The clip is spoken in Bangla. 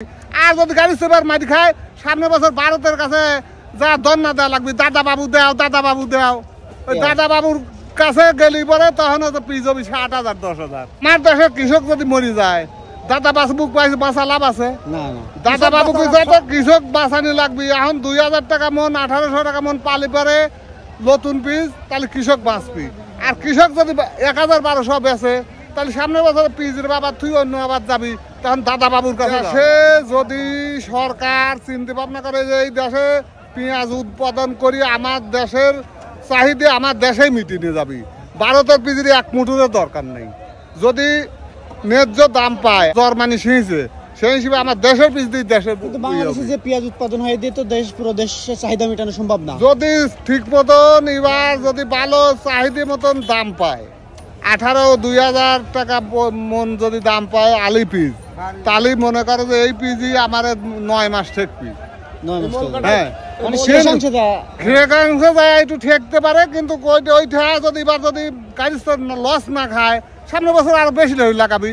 আর যদি গাড়ি সেবার মাটি খায় সামনে বছর ভারতের কাছে যা দন্না দেওয়া লাগবে, দাদা বাবু দেও, দাদা বাবু দেও। ওই দাদা বাবুর কাছে গেলি পরে তখন তো পিস হবে 8,000 10,000। আমার দেশের কৃষক যদি মরি যায় দাদা পাসবুক পাইছে বাঁচা লাভ আছে না? দাদা বাবুকে যত কৃষক বাঁচানি লাগবে। এখন 2,000 টাকা মন 1800 টাকা মন পালি পরে নতুন পিস, তাহলে কৃষক বাঁচবি। আর কৃষক যদি 1,000-1,200 বেচে তাহলে সামনের বছর পিসের বাবার তুই অন্য আবার যাবি, তখন দাদা বাবুর কাছে। সে যদি সরকার চিন্তা ভাবনা করে যে এই দেশে পেঁয়াজ উৎপাদন করি আমার দেশের চাহিদা আমার দেশেই মিটিয়ে যাবি, ভারতের পিসের এক মুঠুরও দরকার নেই। যদি ন্যায্য দাম পায় জার্মানি শিখছে সেই হিসেবে আমার দেশের পিস দিয়ে দেশের। বাংলাদেশে যে পেঁয়াজ উৎপাদন হয় দিয়ে তো পুরো দেশের চাহিদা মেটানো সম্ভব না। যদি ঠিক মতন এবার যদি ভালো চাহিদা মতন দাম পায় 2,000 টাকা মন যদি দাম পায় আলি পিস, তাহলে মনে করো যে এই পিসই আমার 9 মাস ঠেকবি। হ্যাঁ একটু ঠেকতে পারে, কিন্তু ওই যদি এবার যদি গাড়ি লস না খায় সামনের বছর আরো বেশি লাগাবি।